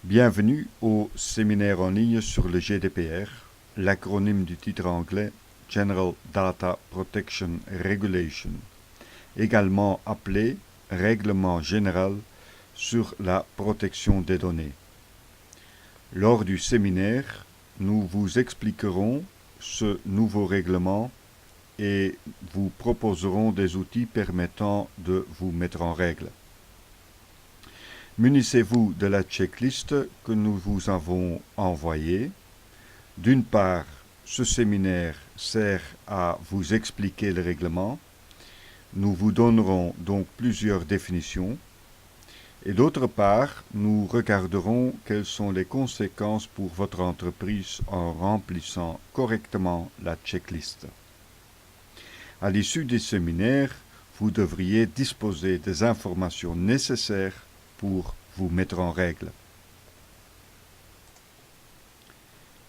Bienvenue au séminaire en ligne sur le GDPR, l'acronyme du titre anglais General Data Protection Regulation, également appelé Règlement général sur la protection des données. Lors du séminaire, nous vous expliquerons ce nouveau règlement et vous proposerons des outils permettant de vous mettre en règle. Munissez-vous de la checklist que nous vous avons envoyée. D'une part, ce séminaire sert à vous expliquer le règlement. Nous vous donnerons donc plusieurs définitions. Et d'autre part, nous regarderons quelles sont les conséquences pour votre entreprise en remplissant correctement la checklist. À l'issue du séminaire, vous devriez disposer des informations nécessaires pour vous mettre en règle.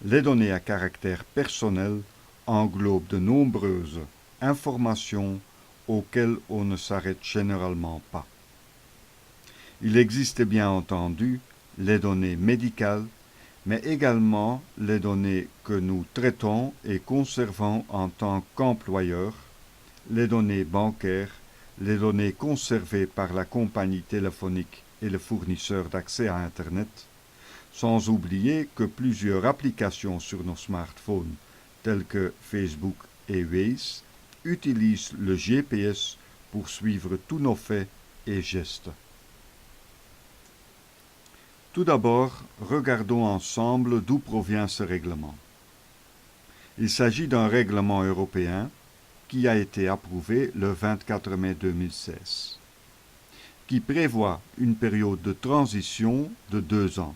Les données à caractère personnel englobent de nombreuses informations auxquelles on ne s'arrête généralement pas. Il existe bien entendu les données médicales, mais également les données que nous traitons et conservons en tant qu'employeurs, les données bancaires, les données conservées par la compagnie téléphonique et le fournisseur d'accès à Internet, sans oublier que plusieurs applications sur nos smartphones, telles que Facebook et Waze, utilisent le GPS pour suivre tous nos faits et gestes. Tout d'abord, regardons ensemble d'où provient ce règlement. Il s'agit d'un règlement européen qui a été approuvé le 24 mai 2016, qui prévoit une période de transition de 2 ans.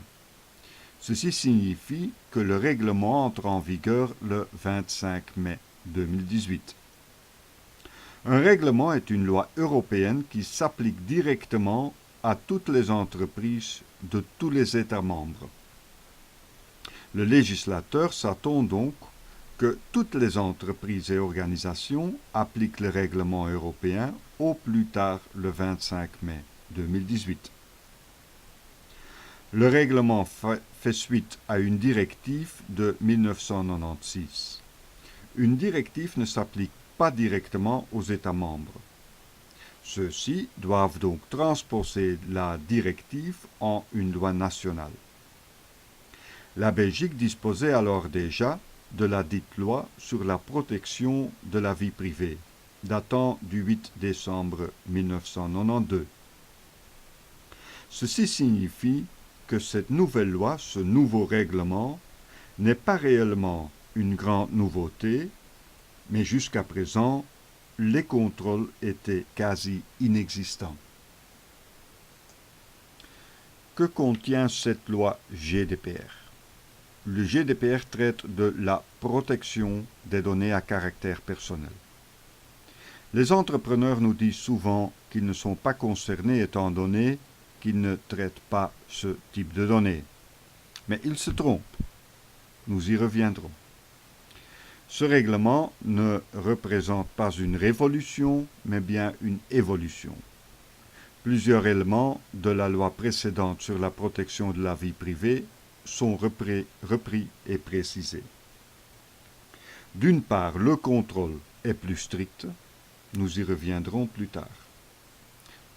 Ceci signifie que le règlement entre en vigueur le 25 mai 2018. Un règlement est une loi européenne qui s'applique directement à toutes les entreprises de tous les États membres. Le législateur s'attend donc que toutes les entreprises et organisations appliquent le règlement européen au plus tard le 25 mai 2018. Le règlement fait suite à une directive de 1996. Une directive ne s'applique pas directement aux États membres. Ceux-ci doivent donc transposer la directive en une loi nationale. La Belgique disposait alors déjà de la dite loi sur la protection de la vie privée, datant du 8 décembre 1992. Ceci signifie que cette nouvelle loi, ce nouveau règlement, n'est pas réellement une grande nouveauté, mais jusqu'à présent, les contrôles étaient quasi inexistants. Que contient cette loi GDPR? Le GDPR traite de la protection des données à caractère personnel. Les entrepreneurs nous disent souvent qu'ils ne sont pas concernés étant donné qu'ils ne traitent pas ce type de données. Mais ils se trompent. Nous y reviendrons. Ce règlement ne représente pas une révolution, mais bien une évolution. Plusieurs éléments de la loi précédente sur la protection de la vie privée sont repris et précisés. D'une part, le contrôle est plus strict. Nous y reviendrons plus tard.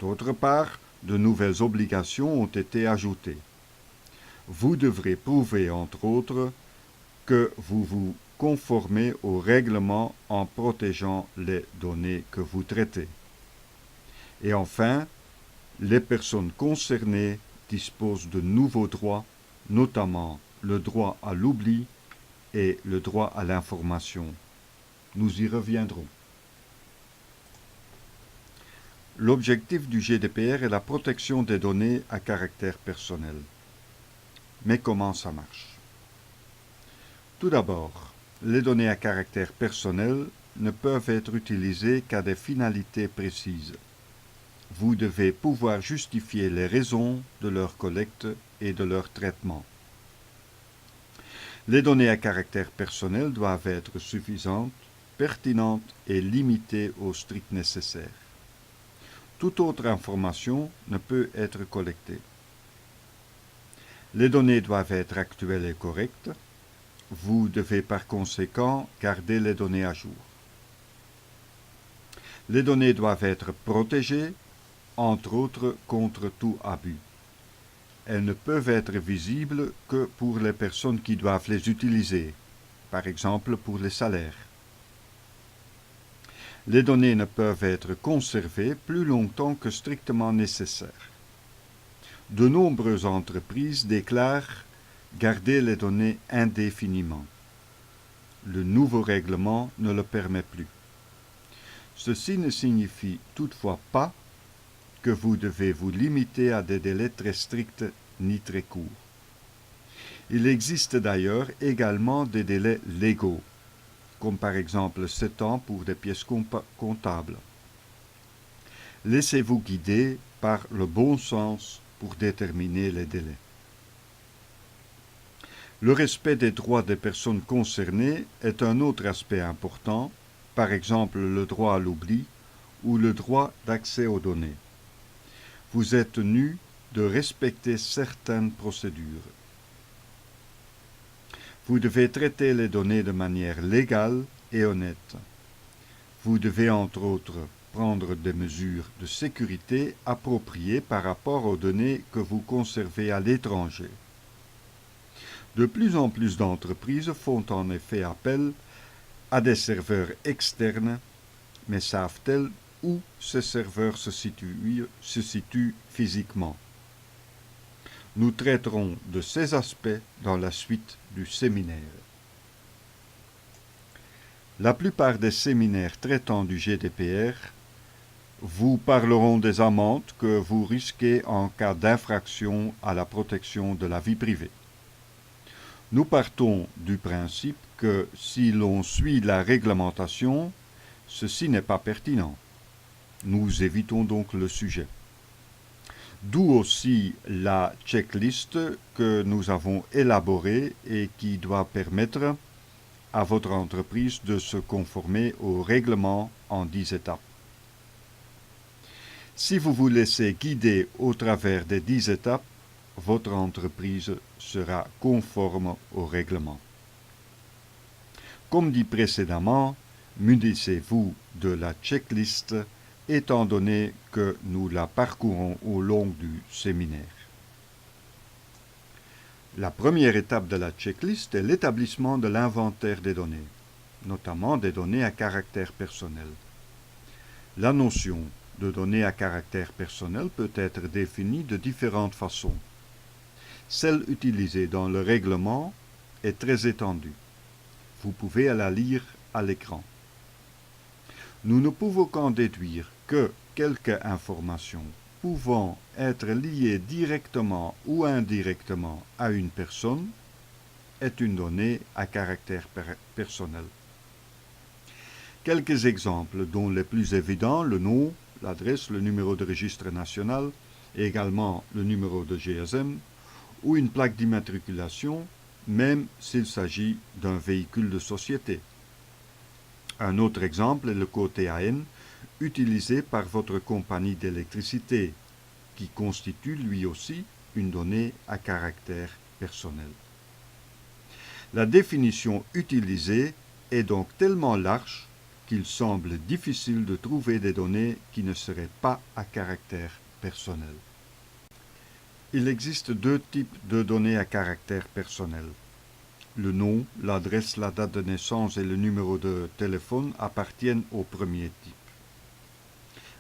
D'autre part, de nouvelles obligations ont été ajoutées. Vous devrez prouver, entre autres, que vous vous conformez au règlement en protégeant les données que vous traitez. Et enfin, les personnes concernées disposent de nouveaux droits, notamment le droit à l'oubli et le droit à l'information. Nous y reviendrons. L'objectif du GDPR est la protection des données à caractère personnel. Mais comment ça marche? Tout d'abord, les données à caractère personnel ne peuvent être utilisées qu'à des finalités précises. Vous devez pouvoir justifier les raisons de leur collecte et de leur traitement. Les données à caractère personnel doivent être suffisantes, pertinentes et limitées au strict nécessaire. Toute autre information ne peut être collectée. Les données doivent être actuelles et correctes. Vous devez par conséquent garder les données à jour. Les données doivent être protégées, entre autres contre tout abus. Elles ne peuvent être visibles que pour les personnes qui doivent les utiliser, par exemple pour les salaires. Les données ne peuvent être conservées plus longtemps que strictement nécessaire. De nombreuses entreprises déclarent garder les données indéfiniment. Le nouveau règlement ne le permet plus. Ceci ne signifie toutefois pas que vous devez vous limiter à des délais très stricts ni très courts. Il existe d'ailleurs également des délais légaux, comme par exemple 7 ans pour des pièces comptables. Laissez-vous guider par le bon sens pour déterminer les délais. Le respect des droits des personnes concernées est un autre aspect important, par exemple le droit à l'oubli ou le droit d'accès aux données. Vous êtes tenu de respecter certaines procédures. Vous devez traiter les données de manière légale et honnête. Vous devez entre autres prendre des mesures de sécurité appropriées par rapport aux données que vous conservez à l'étranger. De plus en plus d'entreprises font en effet appel à des serveurs externes, mais savent-elles où ces serveurs se situent physiquement? Nous traiterons de ces aspects dans la suite du séminaire. La plupart des séminaires traitant du GDPR vous parleront des amendes que vous risquez en cas d'infraction à la protection de la vie privée. Nous partons du principe que si l'on suit la réglementation, ceci n'est pas pertinent. Nous évitons donc le sujet. D'où aussi la checklist que nous avons élaborée et qui doit permettre à votre entreprise de se conformer au règlement en 10 étapes. Si vous vous laissez guider au travers des 10 étapes, votre entreprise sera conforme au règlement. Comme dit précédemment, munissez-vous de la checklist étant donné que nous la parcourons au long du séminaire. La première étape de la checklist est l'établissement de l'inventaire des données, notamment des données à caractère personnel. La notion de données à caractère personnel peut être définie de différentes façons. Celle utilisée dans le règlement est très étendue. Vous pouvez la lire à l'écran. Nous ne pouvons qu'en déduire que quelques informations pouvant être liées directement ou indirectement à une personne est une donnée à caractère personnel. Quelques exemples, dont les plus évidents, le nom, l'adresse, le numéro de registre national et également le numéro de GSM ou une plaque d'immatriculation, même s'il s'agit d'un véhicule de société. Un autre exemple est le code TAN utilisé par votre compagnie d'électricité, qui constitue lui aussi une donnée à caractère personnel. La définition utilisée est donc tellement large qu'il semble difficile de trouver des données qui ne seraient pas à caractère personnel. Il existe deux types de données à caractère personnel. Le nom, l'adresse, la date de naissance et le numéro de téléphone appartiennent au premier type.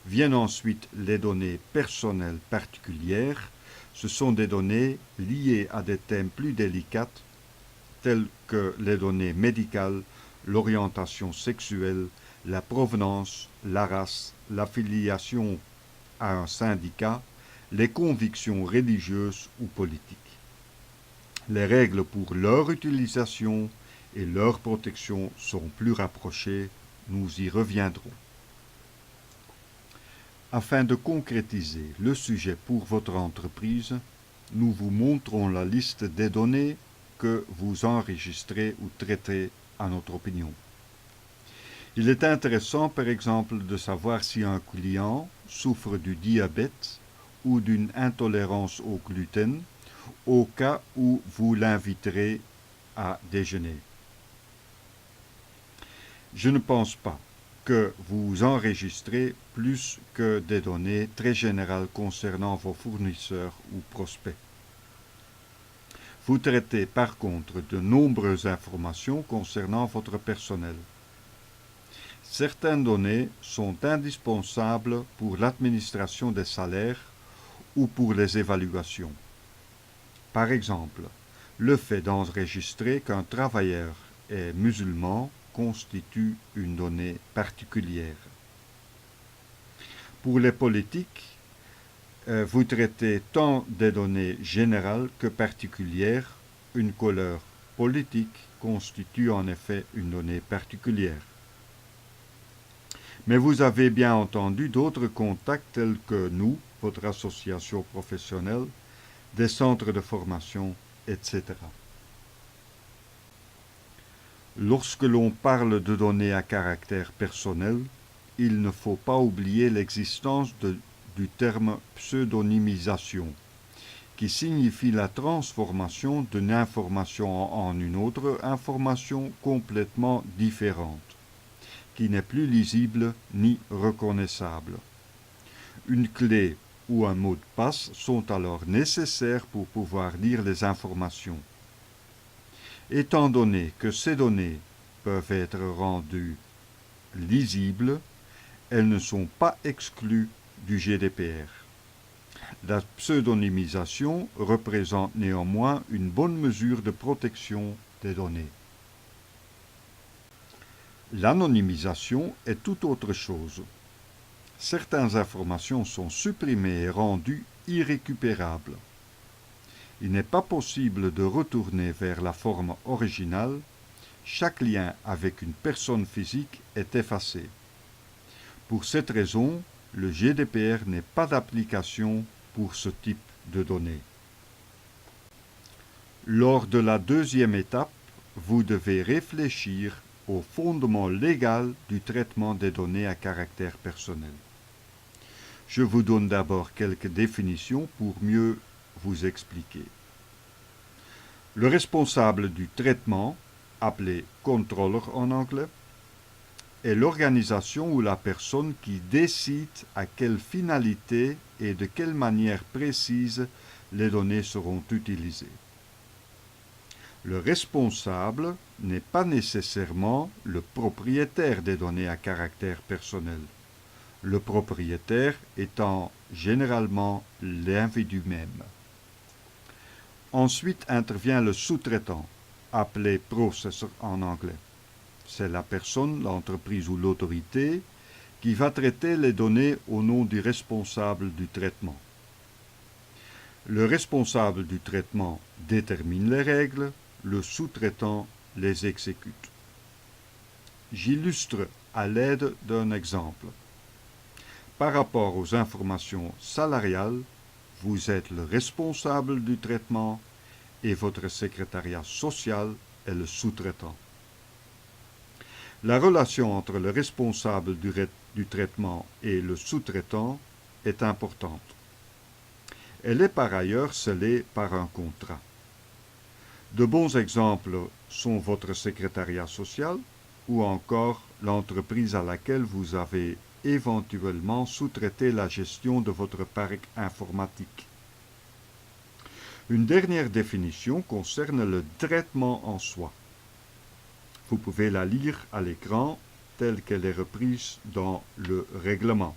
Viennent ensuite les données personnelles particulières. Ce sont des données liées à des thèmes plus délicats tels que les données médicales, l'orientation sexuelle, la provenance, la race, l'affiliation à un syndicat, les convictions religieuses ou politiques. Les règles pour leur utilisation et leur protection sont plus rapprochées, nous y reviendrons. Afin de concrétiser le sujet pour votre entreprise, nous vous montrons la liste des données que vous enregistrez ou traitez à notre opinion. Il est intéressant par exemple de savoir si un client souffre du diabète ou d'une intolérance au gluten au cas où vous l'inviterez à déjeuner. Je ne pense pas que vous enregistrez plus que des données très générales concernant vos fournisseurs ou prospects. Vous traitez par contre de nombreuses informations concernant votre personnel. Certaines données sont indispensables pour l'administration des salaires ou pour les évaluations. Par exemple, le fait d'enregistrer qu'un travailleur est musulman constitue une donnée particulière. Pour les politiques, vous traitez tant des données générales que particulières. Une couleur politique constitue en effet une donnée particulière. Mais vous avez bien entendu d'autres contacts tels que nous, votre association professionnelle, des centres de formation, etc. Lorsque l'on parle de données à caractère personnel, il ne faut pas oublier l'existence du terme pseudonymisation, qui signifie la transformation d'une information en une autre information complètement différente, qui n'est plus lisible ni reconnaissable. Une clé ou un mot de passe sont alors nécessaires pour pouvoir lire les informations. Étant donné que ces données peuvent être rendues lisibles, elles ne sont pas exclues du GDPR. La pseudonymisation représente néanmoins une bonne mesure de protection des données. L'anonymisation est tout autre chose. Certaines informations sont supprimées et rendues irrécupérables. Il n'est pas possible de retourner vers la forme originale. Chaque lien avec une personne physique est effacé. Pour cette raison, le GDPR n'est pas d'application pour ce type de données. Lors de la deuxième étape, vous devez réfléchir au fondement légal du traitement des données à caractère personnel. Je vous donne d'abord quelques définitions pour mieux vous expliquer. Le responsable du traitement, appelé controller en anglais, est l'organisation ou la personne qui décide à quelle finalité et de quelle manière précise les données seront utilisées. Le responsable n'est pas nécessairement le propriétaire des données à caractère personnel, le propriétaire étant généralement l'individu même. Ensuite intervient le sous-traitant, appelé processor en anglais. C'est la personne, l'entreprise ou l'autorité qui va traiter les données au nom du responsable du traitement. Le responsable du traitement détermine les règles, le sous-traitant les exécute. J'illustre à l'aide d'un exemple. Par rapport aux informations salariales, vous êtes le responsable du traitement et votre secrétariat social est le sous-traitant. La relation entre le responsable du traitement et le sous-traitant est importante. Elle est par ailleurs scellée par un contrat. De bons exemples sont votre secrétariat social ou encore l'entreprise à laquelle vous avez éventuellement sous-traité la gestion de votre parc informatique. Une dernière définition concerne le traitement en soi. Vous pouvez la lire à l'écran telle qu'elle est reprise dans le règlement.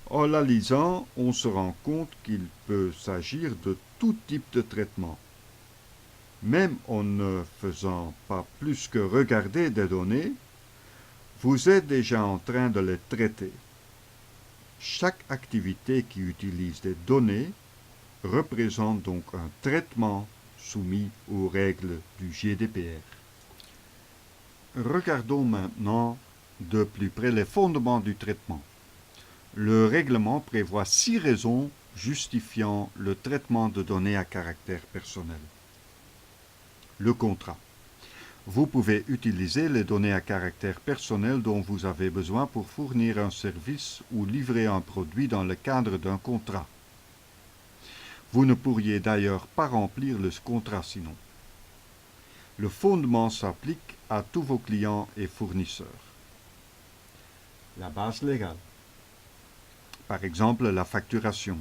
En la lisant, on se rend compte qu'il peut s'agir de tout type de traitement. Même en ne faisant pas plus que regarder des données, vous êtes déjà en train de les traiter. Chaque activité qui utilise des données représente donc un traitement soumis aux règles du GDPR. Regardons maintenant de plus près les fondements du traitement. Le règlement prévoit 6 raisons justifiant le traitement de données à caractère personnel. Le contrat. Vous pouvez utiliser les données à caractère personnel dont vous avez besoin pour fournir un service ou livrer un produit dans le cadre d'un contrat. Vous ne pourriez d'ailleurs pas remplir le contrat sinon. Le fondement s'applique à tous vos clients et fournisseurs. La base légale. Par exemple, la facturation.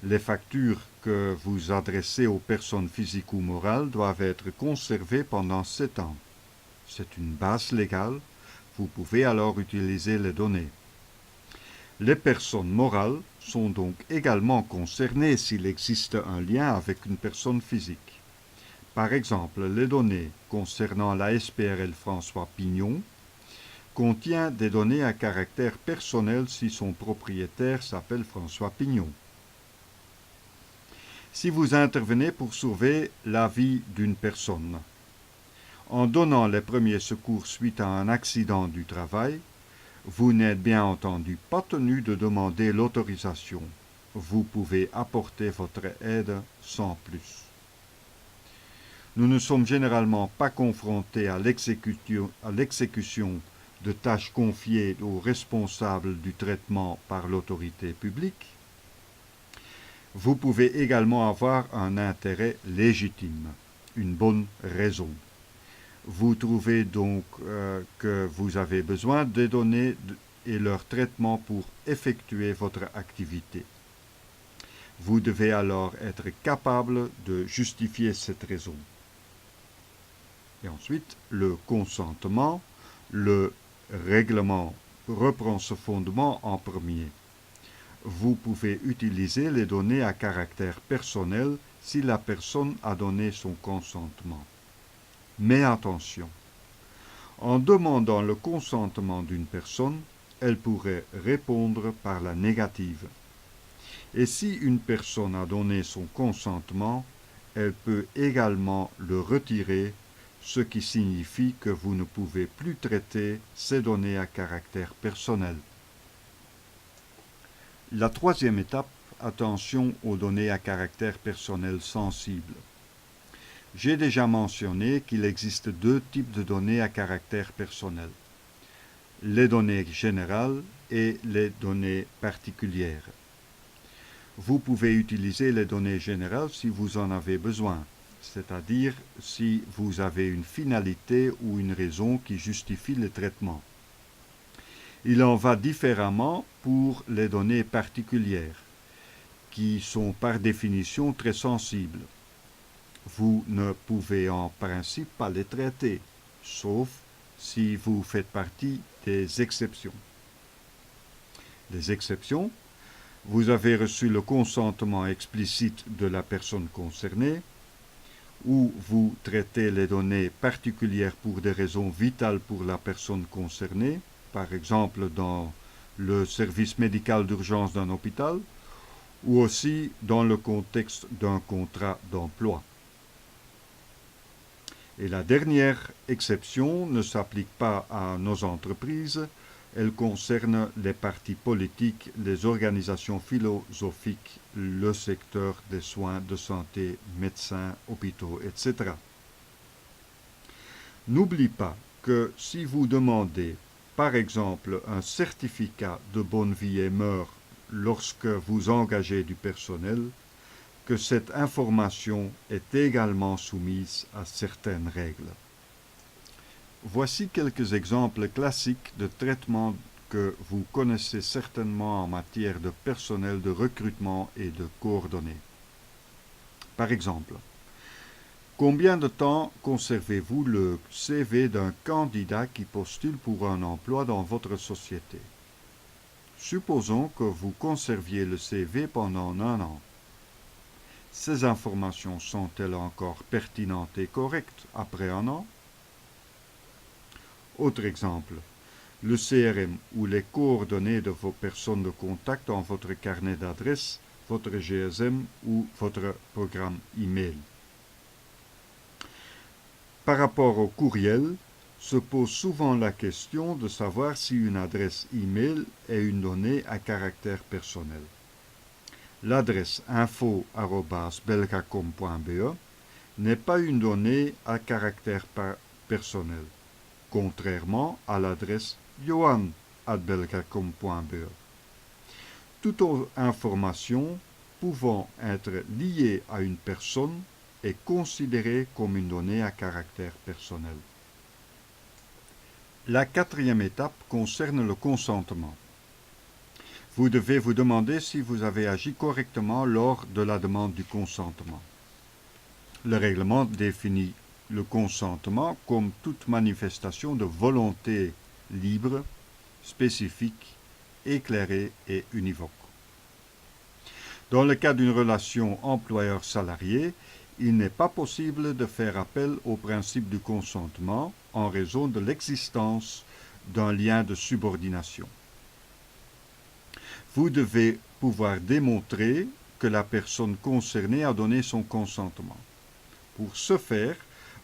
Les factures que vous adressez aux personnes physiques ou morales doivent être conservées pendant 7 ans. C'est une base légale. Vous pouvez alors utiliser les données. Les personnes morales sont donc également concernées s'il existe un lien avec une personne physique. Par exemple, les données concernant la SPRL François Pignon contiennent des données à caractère personnel si son propriétaire s'appelle François Pignon. Si vous intervenez pour sauver la vie d'une personne, en donnant les premiers secours suite à un accident du travail, vous n'êtes bien entendu pas tenu de demander l'autorisation. Vous pouvez apporter votre aide sans plus. Nous ne sommes généralement pas confrontés à l'exécution de tâches confiées aux responsables du traitement par l'autorité publique. Vous pouvez également avoir un intérêt légitime, une bonne raison. Vous trouvez donc que vous avez besoin des données et leur traitement pour effectuer votre activité. Vous devez alors être capable de justifier cette raison. Et ensuite, le consentement, le règlement reprend ce fondement en premier. Vous pouvez utiliser les données à caractère personnel si la personne a donné son consentement. Mais attention, en demandant le consentement d'une personne, elle pourrait répondre par la négative. Et si une personne a donné son consentement, elle peut également le retirer, ce qui signifie que vous ne pouvez plus traiter ces données à caractère personnel. La troisième étape, attention aux données à caractère personnel sensible. J'ai déjà mentionné qu'il existe deux types de données à caractère personnel. Les données générales et les données particulières. Vous pouvez utiliser les données générales si vous en avez besoin, c'est-à-dire si vous avez une finalité ou une raison qui justifie le traitement. Il en va différemment pour les données particulières, qui sont par définition très sensibles. Vous ne pouvez en principe pas les traiter, sauf si vous faites partie des exceptions. Les exceptions, vous avez reçu le consentement explicite de la personne concernée, ou vous traitez les données particulières pour des raisons vitales pour la personne concernée, par exemple dans le service médical d'urgence d'un hôpital, ou aussi dans le contexte d'un contrat d'emploi. Et la dernière exception ne s'applique pas à nos entreprises, elle concerne les partis politiques, les organisations philosophiques, le secteur des soins de santé, médecins, hôpitaux, etc. N'oublie pas que si vous demandez, par exemple, un certificat de bonne vie et mœurs lorsque vous engagez du personnel, que cette information est également soumise à certaines règles. Voici quelques exemples classiques de traitements que vous connaissez certainement en matière de personnel de recrutement et de coordonnées. Par exemple, combien de temps conservez-vous le CV d'un candidat qui postule pour un emploi dans votre société? Supposons que vous conserviez le CV pendant 1 an. Ces informations sont-elles encore pertinentes et correctes après 1 an? Autre exemple, le CRM ou les coordonnées de vos personnes de contact dans votre carnet d'adresses, votre GSM ou votre programme email. Par rapport au courriel, se pose souvent la question de savoir si une adresse email est une donnée à caractère personnel. L'adresse info@belgacom.be n'est pas une donnée à caractère personnel, contrairement à l'adresse johan@belgacom.be. Toute information pouvant être liée à une personne est considérée comme une donnée à caractère personnel. La quatrième étape concerne le consentement. Vous devez vous demander si vous avez agi correctement lors de la demande du consentement. Le règlement définit le consentement comme toute manifestation de volonté libre, spécifique, éclairée et univoque. Dans le cas d'une relation employeur-salarié, il n'est pas possible de faire appel au principe du consentement en raison de l'existence d'un lien de subordination. Vous devez pouvoir démontrer que la personne concernée a donné son consentement. Pour ce faire,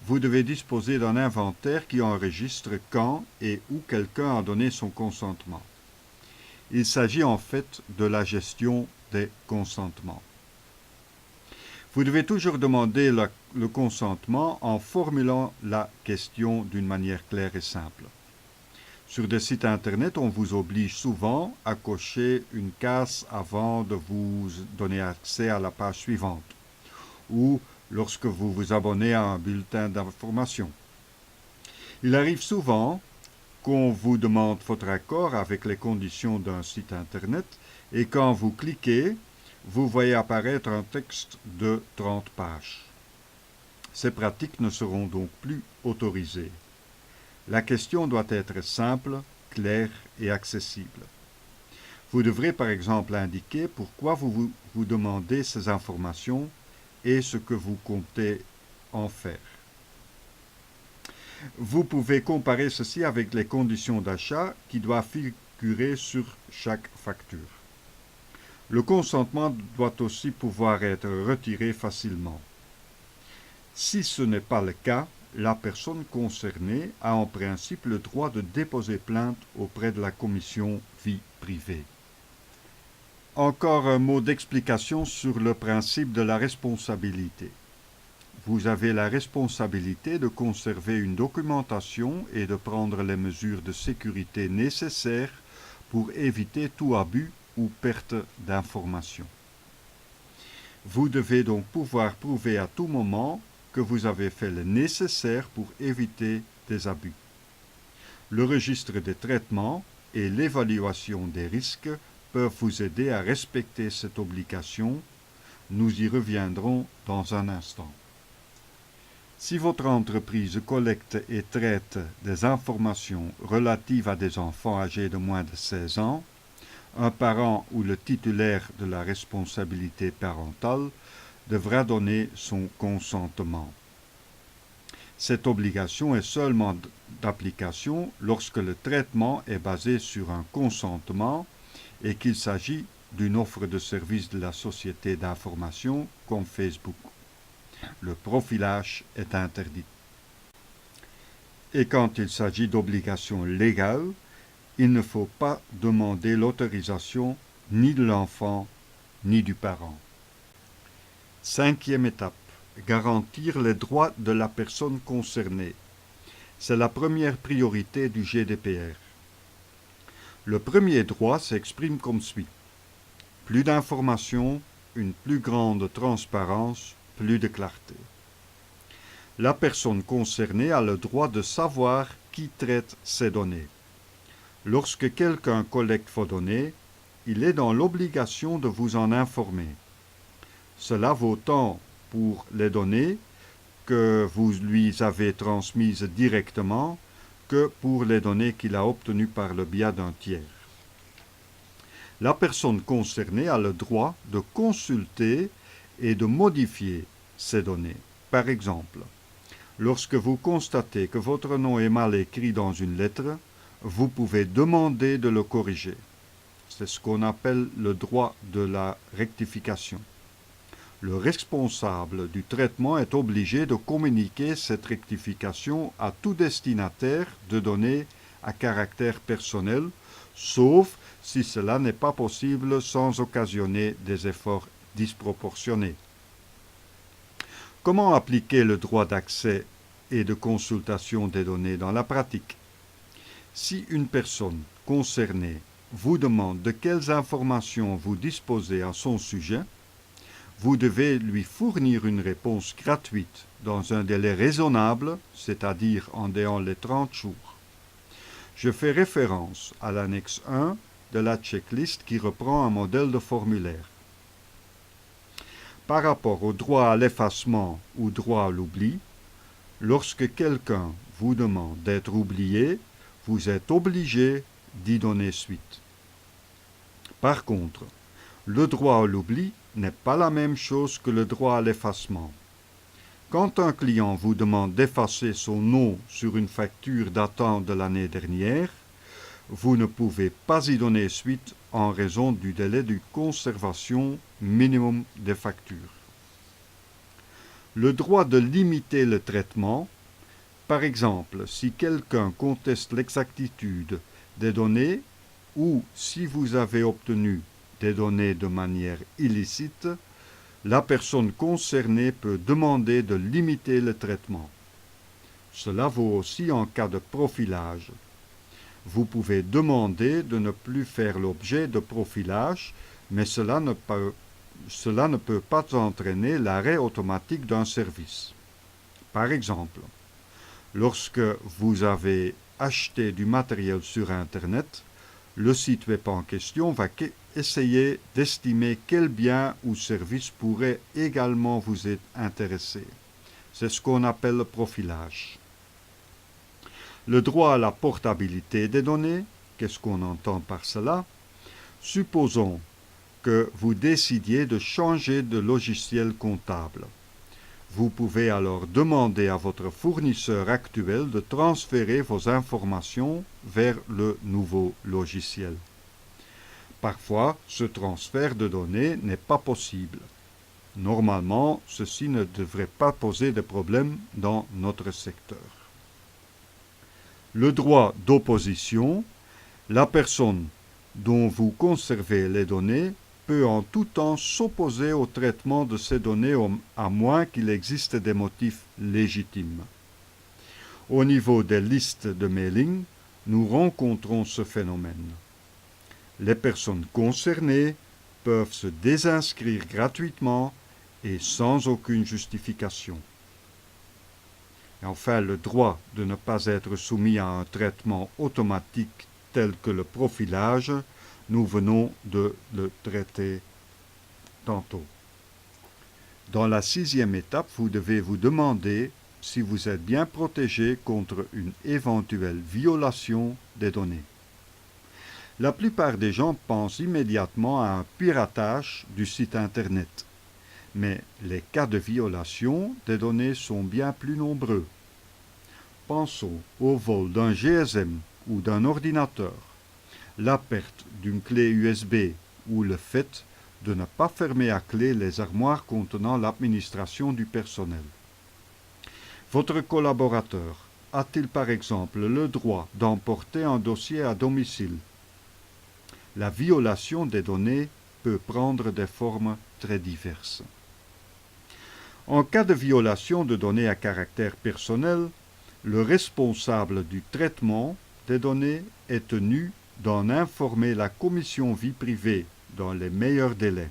vous devez disposer d'un inventaire qui enregistre quand et où quelqu'un a donné son consentement. Il s'agit en fait de la gestion des consentements. Vous devez toujours demander le consentement en formulant la question d'une manière claire et simple. Sur des sites internet, on vous oblige souvent à cocher une case avant de vous donner accès à la page suivante, ou lorsque vous vous abonnez à un bulletin d'information. Il arrive souvent qu'on vous demande votre accord avec les conditions d'un site internet et quand vous cliquez, vous voyez apparaître un texte de 30 pages. Ces pratiques ne seront donc plus autorisées. La question doit être simple, claire et accessible. Vous devrez par exemple indiquer pourquoi vous demandez ces informations et ce que vous comptez en faire. Vous pouvez comparer ceci avec les conditions d'achat qui doivent figurer sur chaque facture. Le consentement doit aussi pouvoir être retiré facilement. Si ce n'est pas le cas, la personne concernée a en principe le droit de déposer plainte auprès de la commission vie privée. Encore un mot d'explication sur le principe de la responsabilité. Vous avez la responsabilité de conserver une documentation et de prendre les mesures de sécurité nécessaires pour éviter tout abus ou perte d'informations. Vous devez donc pouvoir prouver à tout moment que vous avez fait le nécessaire pour éviter des abus. Le registre des traitements et l'évaluation des risques peuvent vous aider à respecter cette obligation. Nous y reviendrons dans un instant. Si votre entreprise collecte et traite des informations relatives à des enfants âgés de moins de 16 ans, un parent ou le titulaire de la responsabilité parentale devra donner son consentement. Cette obligation est seulement d'application lorsque le traitement est basé sur un consentement et qu'il s'agit d'une offre de service de la société d'information comme Facebook. Le profilage est interdit. Et quand il s'agit d'obligations légales, il ne faut pas demander l'autorisation ni de l'enfant ni du parent. Cinquième étape, garantir les droits de la personne concernée. C'est la première priorité du GDPR. Le premier droit s'exprime comme suit. Plus d'informations, une plus grande transparence, plus de clarté. La personne concernée a le droit de savoir qui traite ces données. Lorsque quelqu'un collecte vos données, il est dans l'obligation de vous en informer. Cela vaut tant pour les données que vous lui avez transmises directement que pour les données qu'il a obtenues par le biais d'un tiers. La personne concernée a le droit de consulter et de modifier ces données. Par exemple, lorsque vous constatez que votre nom est mal écrit dans une lettre, vous pouvez demander de le corriger. C'est ce qu'on appelle le droit de la rectification. Le responsable du traitement est obligé de communiquer cette rectification à tout destinataire de données à caractère personnel, sauf si cela n'est pas possible sans occasionner des efforts disproportionnés. Comment appliquer le droit d'accès et de consultation des données dans la pratique? Si une personne concernée vous demande de quelles informations vous disposez à son sujet, vous devez lui fournir une réponse gratuite dans un délai raisonnable, c'est-à-dire en dehors les 30 jours. Je fais référence à l'annexe 1 de la checklist qui reprend un modèle de formulaire. Par rapport au droit à l'effacement ou droit à l'oubli, lorsque quelqu'un vous demande d'être oublié, vous êtes obligé d'y donner suite. Par contre, le droit à l'oubli n'est pas la même chose que le droit à l'effacement. Quand un client vous demande d'effacer son nom sur une facture datant de l'année dernière, vous ne pouvez pas y donner suite en raison du délai de conservation minimum des factures. Le droit de limiter le traitement, par exemple, si quelqu'un conteste l'exactitude des données ou si vous avez obtenu des données de manière illicite, la personne concernée peut demander de limiter le traitement. Cela vaut aussi en cas de profilage. Vous pouvez demander de ne plus faire l'objet de profilage, mais cela ne peut pas entraîner l'arrêt automatique d'un service. Par exemple, lorsque vous avez acheté du matériel sur Internet, le site web en question va essayer d'estimer quel bien ou service pourrait également vous intéresser. C'est ce qu'on appelle le profilage. Le droit à la portabilité des données, qu'est-ce qu'on entend par cela? Supposons que vous décidiez de changer de logiciel comptable. Vous pouvez alors demander à votre fournisseur actuel de transférer vos informations vers le nouveau logiciel. Parfois, ce transfert de données n'est pas possible. Normalement, ceci ne devrait pas poser de problème dans notre secteur. Le droit d'opposition, la personne dont vous conservez les données peut en tout temps s'opposer au traitement de ces données à moins qu'il existe des motifs légitimes. Au niveau des listes de mailing, nous rencontrons ce phénomène. Les personnes concernées peuvent se désinscrire gratuitement et sans aucune justification. Et enfin, le droit de ne pas être soumis à un traitement automatique tel que le profilage, nous venons de le traiter tantôt. Dans la 6e étape, vous devez vous demander si vous êtes bien protégé contre une éventuelle violation des données. La plupart des gens pensent immédiatement à un piratage du site Internet, mais les cas de violation des données sont bien plus nombreux. Pensons au vol d'un GSM ou d'un ordinateur, la perte d'une clé USB ou le fait de ne pas fermer à clé les armoires contenant l'administration du personnel. Votre collaborateur a-t-il par exemple le droit d'emporter un dossier à domicile? La violation des données peut prendre des formes très diverses. En cas de violation de données à caractère personnel, le responsable du traitement des données est tenu d'en informer la commission vie privée dans les meilleurs délais.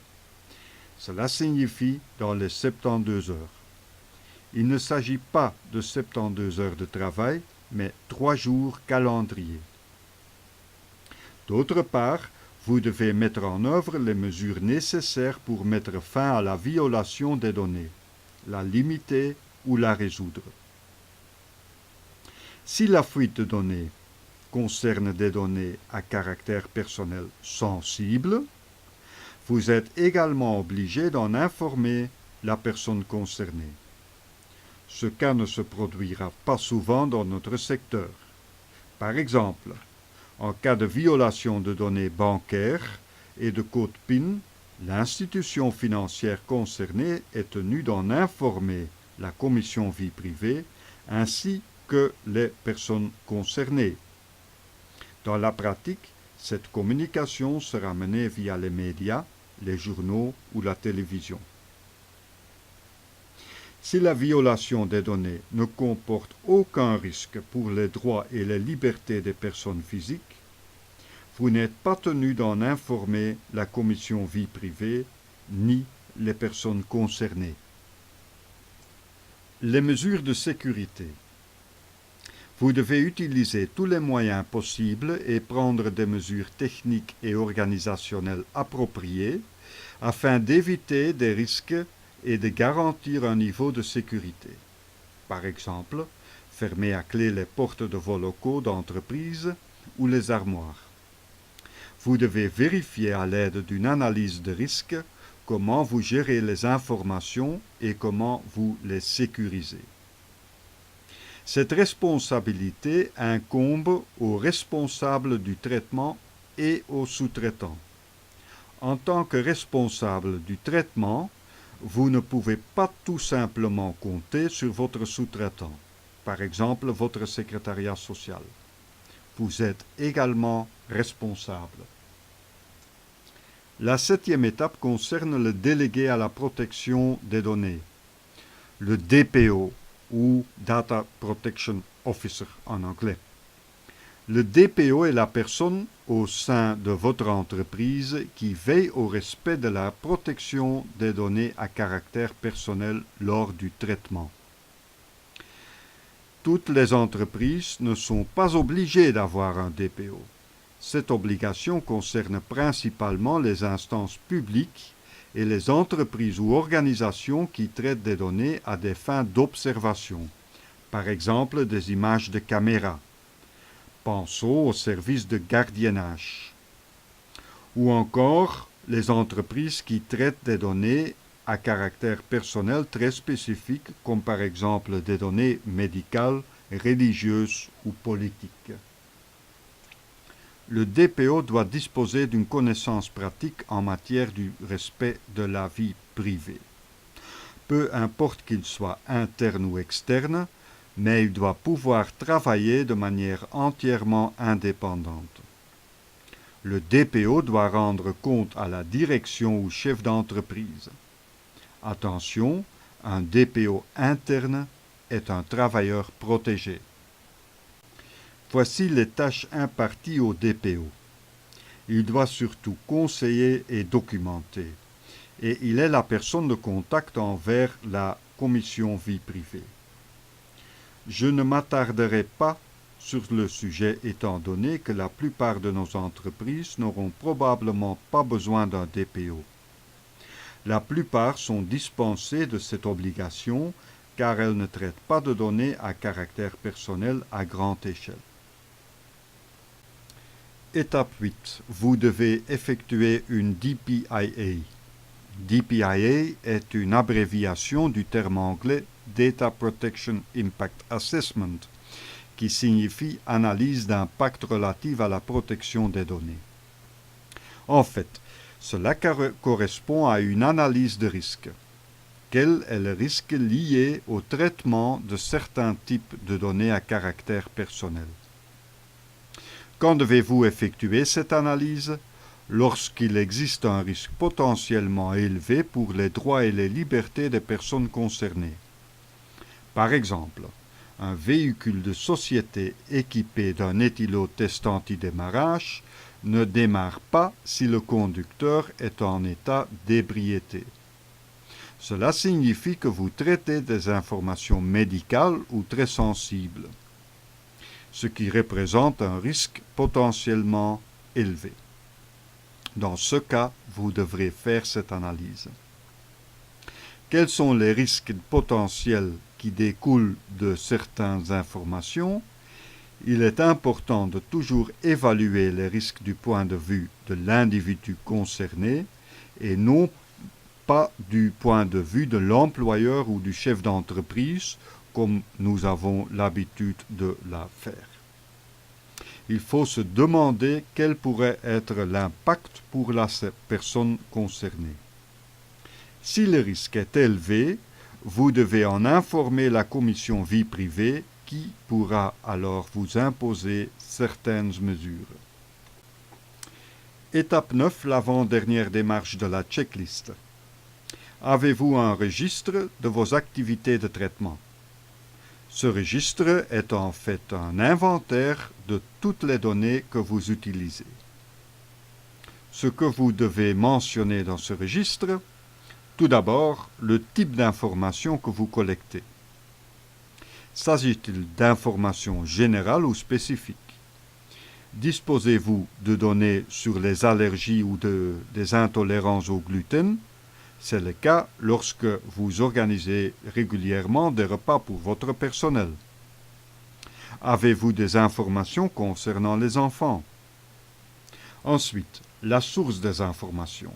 Cela signifie dans les 72 heures. Il ne s'agit pas de 72 heures de travail, mais 3 jours calendrier. D'autre part, vous devez mettre en œuvre les mesures nécessaires pour mettre fin à la violation des données, la limiter ou la résoudre. Si la fuite de données concerne des données à caractère personnel sensible, vous êtes également obligé d'en informer la personne concernée. Ce cas ne se produira pas souvent dans notre secteur. Par exemple, en cas de violation de données bancaires et de code PIN, l'institution financière concernée est tenue d'en informer la commission vie privée ainsi que les personnes concernées. Dans la pratique, cette communication sera menée via les médias, les journaux ou la télévision. Si la violation des données ne comporte aucun risque pour les droits et les libertés des personnes physiques, vous n'êtes pas tenu d'en informer la commission vie privée ni les personnes concernées. Les mesures de sécurité. Vous devez utiliser tous les moyens possibles et prendre des mesures techniques et organisationnelles appropriées afin d'éviter des risques et de garantir un niveau de sécurité. Par exemple, fermer à clé les portes de vos locaux d'entreprise ou les armoires. Vous devez vérifier à l'aide d'une analyse de risque comment vous gérez les informations et comment vous les sécurisez. Cette responsabilité incombe aux responsables du traitement et aux sous-traitants. En tant que responsable du traitement, vous ne pouvez pas tout simplement compter sur votre sous-traitant, par exemple votre secrétariat social. Vous êtes également responsable. La 7e étape concerne le délégué à la protection des données, le DPO ou Data Protection Officer en anglais. Le DPO est la personne au sein de votre entreprise qui veille au respect de la protection des données à caractère personnel lors du traitement. Toutes les entreprises ne sont pas obligées d'avoir un DPO. Cette obligation concerne principalement les instances publiques et les entreprises ou organisations qui traitent des données à des fins d'observation, par exemple des images de caméra. Pensons aux services de gardiennage. Ou encore les entreprises qui traitent des données à caractère personnel très spécifiques, comme par exemple des données médicales, religieuses ou politiques. Le DPO doit disposer d'une connaissance pratique en matière du respect de la vie privée. Peu importe qu'il soit interne ou externe, mais il doit pouvoir travailler de manière entièrement indépendante. Le DPO doit rendre compte à la direction ou chef d'entreprise. Attention, un DPO interne est un travailleur protégé. Voici les tâches imparties au DPO. Il doit surtout conseiller et documenter, et il est la personne de contact envers la commission vie privée. Je ne m'attarderai pas sur le sujet étant donné que la plupart de nos entreprises n'auront probablement pas besoin d'un DPO. La plupart sont dispensées de cette obligation car elles ne traitent pas de données à caractère personnel à grande échelle. Étape 8. Vous devez effectuer une DPIA. DPIA est une abréviation du terme anglais Data Protection Impact Assessment, qui signifie analyse d'impact relative à la protection des données. En fait, cela correspond à une analyse de risque. Quel est le risque lié au traitement de certains types de données à caractère personnel? Quand devez-vous effectuer cette analyse? Lorsqu'il existe un risque potentiellement élevé pour les droits et les libertés des personnes concernées. Par exemple, un véhicule de société équipé d'un éthylotest anti-démarrage ne démarre pas si le conducteur est en état d'ébriété. Cela signifie que vous traitez des informations médicales ou très sensibles, ce qui représente un risque potentiellement élevé. Dans ce cas, vous devrez faire cette analyse. Quels sont les risques potentiels qui découlent de certaines informations? Il est important de toujours évaluer les risques du point de vue de l'individu concerné et non pas du point de vue de l'employeur ou du chef d'entreprise, comme nous avons l'habitude de la faire. Il faut se demander quel pourrait être l'impact pour la personne concernée. Si le risque est élevé, vous devez en informer la commission vie privée qui pourra alors vous imposer certaines mesures. Étape 9, l'avant-dernière démarche de la checklist. Avez-vous un registre de vos activités de traitement? Ce registre est en fait un inventaire de toutes les données que vous utilisez. Ce que vous devez mentionner dans ce registre, Tout d'abord, le type d'information que vous collectez. S'agit-il d'informations générales ou spécifiques? Disposez-vous de données sur les allergies ou des intolérances au gluten? C'est le cas lorsque vous organisez régulièrement des repas pour votre personnel. Avez-vous des informations concernant les enfants? Ensuite, la source des informations.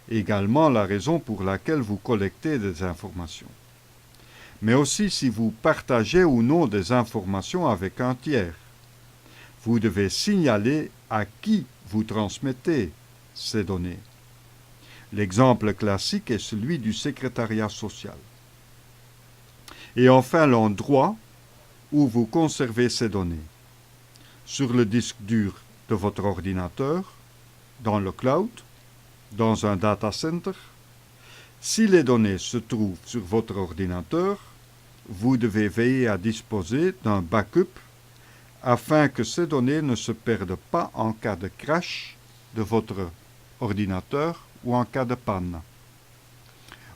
Également la raison pour laquelle vous collectez des informations. Mais aussi si vous partagez ou non des informations avec un tiers. Vous devez signaler à qui vous transmettez ces données. L'exemple classique est celui du secrétariat social. Et enfin, l'endroit où vous conservez ces données. Sur le disque dur de votre ordinateur, dans le cloud, dans un data center. Si les données se trouvent sur votre ordinateur, vous devez veiller à disposer d'un backup afin que ces données ne se perdent pas en cas de crash de votre ordinateur ou en cas de panne.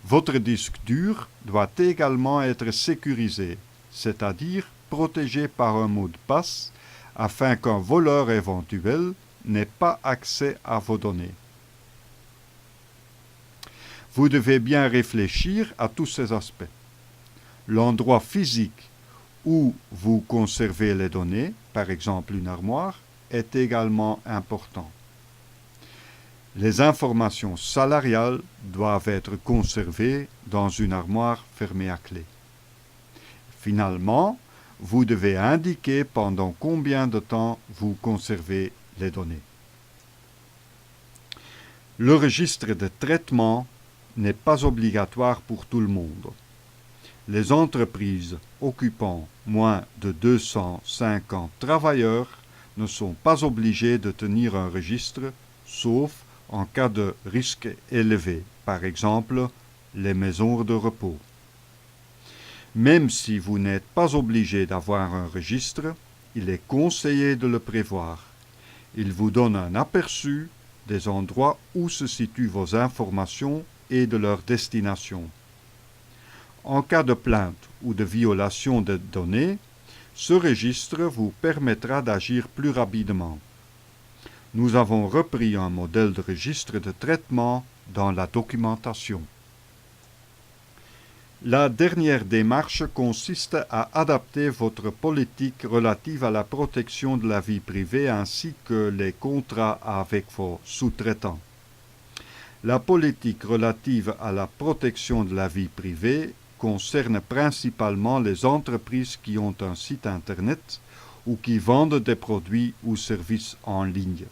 Votre disque dur doit également être sécurisé, c'est-à-dire protégé par un mot de passe afin qu'un voleur éventuel n'ait pas accès à vos données. Vous devez bien réfléchir à tous ces aspects. L'endroit physique où vous conservez les données, par exemple une armoire, est également important. Les informations salariales doivent être conservées dans une armoire fermée à clé. Finalement, vous devez indiquer pendant combien de temps vous conservez les données. Le registre de traitement n'est pas obligatoire pour tout le monde. Les entreprises occupant moins de 250 travailleurs ne sont pas obligées de tenir un registre, sauf en cas de risque élevé, par exemple les maisons de repos. Même si vous n'êtes pas obligé d'avoir un registre, il est conseillé de le prévoir. Il vous donne un aperçu des endroits où se situent vos informations et de leur destination. En cas de plainte ou de violation des données, ce registre vous permettra d'agir plus rapidement. Nous avons repris un modèle de registre de traitement dans la documentation. La dernière démarche consiste à adapter votre politique relative à la protection de la vie privée ainsi que les contrats avec vos sous-traitants. La politique relative à la protection de la vie privée concerne principalement les entreprises qui ont un site Internet ou qui vendent des produits ou services en ligne.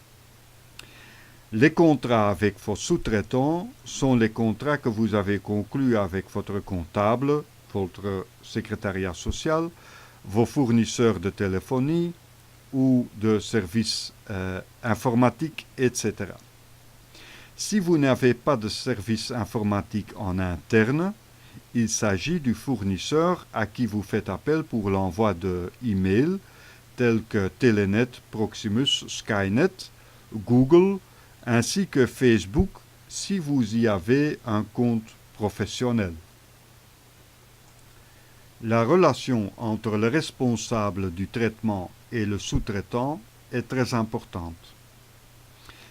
Les contrats avec vos sous-traitants sont les contrats que vous avez conclus avec votre comptable, votre secrétariat social, vos fournisseurs de téléphonie ou de services informatiques, etc. Si vous n'avez pas de service informatique en interne, il s'agit du fournisseur à qui vous faites appel pour l'envoi de emails tels que Telenet, Proximus, Skynet, Google, ainsi que Facebook si vous y avez un compte professionnel. La relation entre le responsable du traitement et le sous-traitant est très importante.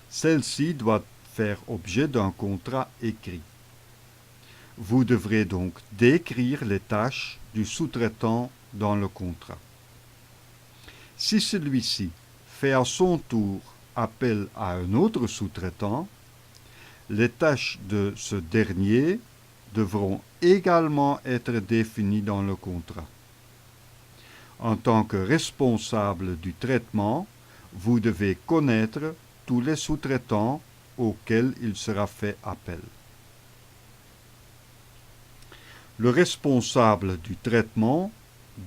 Celle-ci doit faire objet d'un contrat écrit. Vous devrez donc décrire les tâches du sous-traitant dans le contrat. Si celui-ci fait à son tour appel à un autre sous-traitant, les tâches de ce dernier devront également être définies dans le contrat. En tant que responsable du traitement, vous devez connaître tous les sous-traitants auxquels il sera fait appel. Le responsable du traitement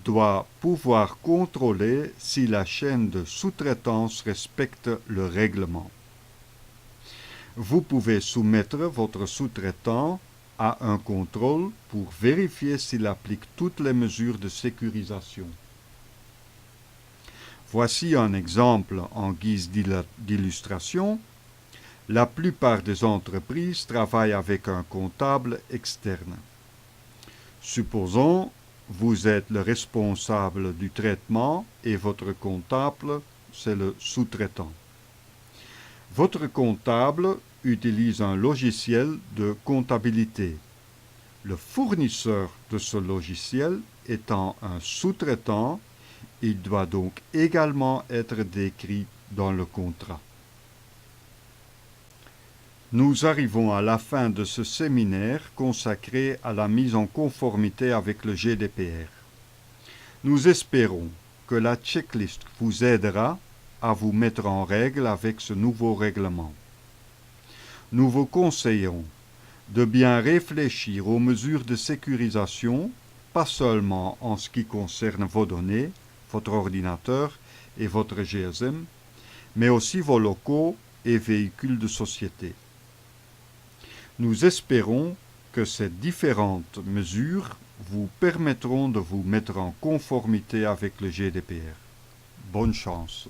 doit pouvoir contrôler si la chaîne de sous-traitance respecte le règlement. Vous pouvez soumettre votre sous-traitant à un contrôle pour vérifier s'il applique toutes les mesures de sécurisation. Voici un exemple en guise d'illustration. La plupart des entreprises travaillent avec un comptable externe. Supposons vous êtes le responsable du traitement et votre comptable, c'est le sous-traitant. Votre comptable utilise un logiciel de comptabilité. Le fournisseur de ce logiciel étant un sous-traitant, il doit donc également être décrit dans le contrat. Nous arrivons à la fin de ce séminaire consacré à la mise en conformité avec le GDPR. Nous espérons que la checklist vous aidera à vous mettre en règle avec ce nouveau règlement. Nous vous conseillons de bien réfléchir aux mesures de sécurisation, pas seulement en ce qui concerne vos données, votre ordinateur et votre GSM, mais aussi vos locaux et véhicules de société. Nous espérons que ces différentes mesures vous permettront de vous mettre en conformité avec le GDPR. Bonne chance.